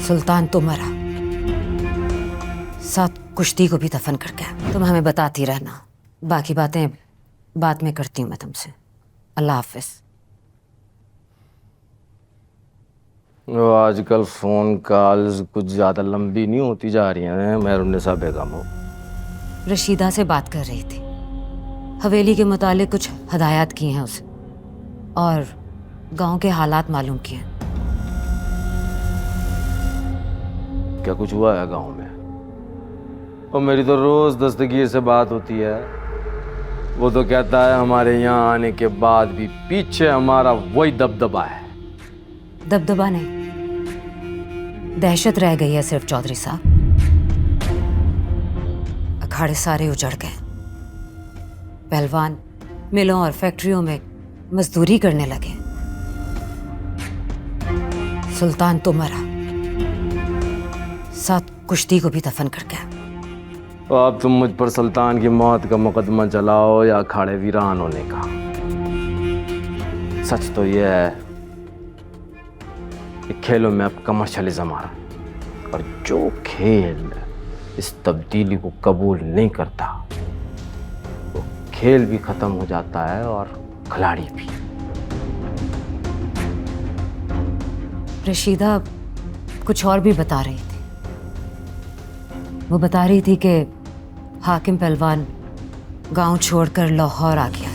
सुल्तान तो मरा, साथ कुश्ती को भी दफन कर गया। तुम हमें बताती रहना, बाकी बातें बाद में करती हूँ मैं तुमसे। अल्लाह हाफिज। आजकल फोन कॉल्स कुछ ज्यादा लंबी नहीं होती जा रही हैं मेहरुन्निसा बेगम हो। रशीदा से बात कर रही थी, हवेली के मुतालिक कुछ हदायत की हैं उसे और गांव के हालात मालूम किए हैं। क्या कुछ हुआ है गांव में? और मेरी तो रोज दस्तगीर से बात होती है, वो तो कहता है हमारे यहाँ आने के बाद भी पीछे हमारा वही दबदबा है। दबदबा नहीं, दहशत रह गई है सिर्फ चौधरी साहब। अखाड़े सारे उजड़ गए, पहलवान मिलों और फैक्ट्रियों में मजदूरी करने लगे। सुल्तान तो मरा, साथ कुश्ती को भी दफन कर गया। तो अब तुम मुझ पर सुल्तान की मौत का मुकदमा चलाओ या अखाड़े वीरान होने का। सच तो यह है कि खेलों में अब कमर्शियलिज्म आ रहा है, और जो खेल इस तब्दीली को कबूल नहीं करता वो खेल भी खत्म हो जाता है और खिलाड़ी भी। रशीदा कुछ और भी बता रही थी। वो बता रही थी कि हाकिम पहलवान गांव छोड़कर लाहौर आ गया।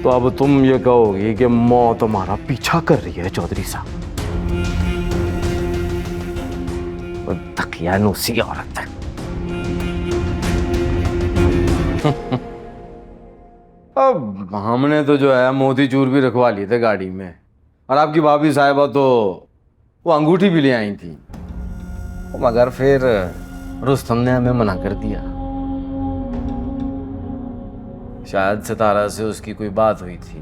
तो अब तुम ये कहोगी कि मौत तुम्हारा पीछा कर रही है चौधरी साहब? वो दकियानूसी औरत है। अब हमने तो जो है मोतीचूर भी रखवा लिए थे गाड़ी में, और आपकी भाभी साहिबा तो वो अंगूठी भी ले आई थी, मगर फिर रुस्तम ने हमें मना कर दिया। शायद सितारा से उसकी कोई बात हुई थी।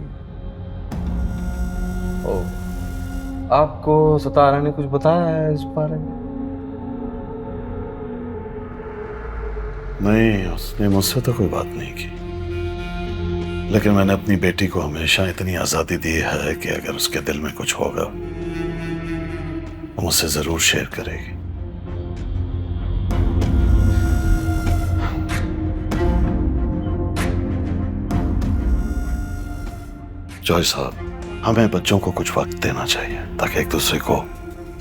ओ, आपको सितारा ने कुछ बताया है इस बारे में? नहीं, उसने मुझसे तो कोई बात नहीं की, लेकिन मैंने अपनी बेटी को हमेशा इतनी आजादी दी है कि अगर उसके दिल में कुछ होगा वो मुझसे जरूर शेयर करेगी। जॉय साहब, हमें बच्चों को कुछ वक्त देना चाहिए ताकि एक दूसरे को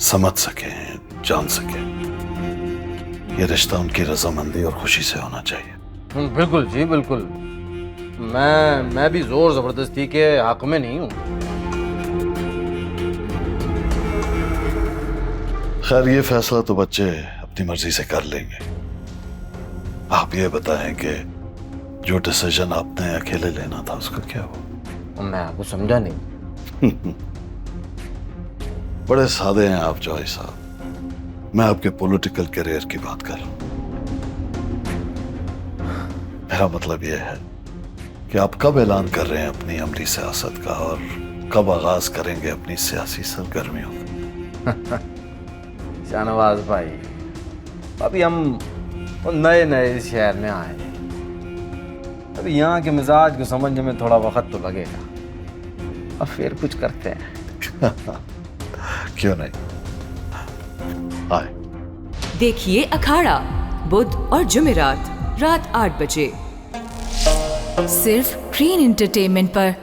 समझ सकें, जान सकें। ये रिश्ता उनकी रजामंदी और खुशी से होना चाहिए। बिल्कुल जी, बिल्कुल। मैं भी जोर जबरदस्ती के हक में नहीं हूं। खैर, ये फैसला तो बच्चे अपनी मर्जी से कर लेंगे। आप ये बताएं कि जो डिसीजन आपने अकेले लेना था उसका क्या हुआ? मैं आपको समझा नहीं। बड़े सादे हैं आप जॉय साहब। मैं आपके पॉलिटिकल करियर की बात कर रहा हूं। मेरा मतलब यह है कि आप कब ऐलान कर रहे हैं अपनी अमली सियासत का और कब आगाज करेंगे अपनी सियासी सरगर्मियों का? शाहनवाज भाई, अभी हम नए नए इस शहर में आए हैं, अभी यहाँ के मिजाज को समझने में थोड़ा वक्त तो लगेगा, और फिर कुछ करते हैं। क्यों नहीं? आए। देखिए अखाड़ा बुध और जुमेरात रात 8 बजे सिर्फ ग्रीन एंटरटेनमेंट पर।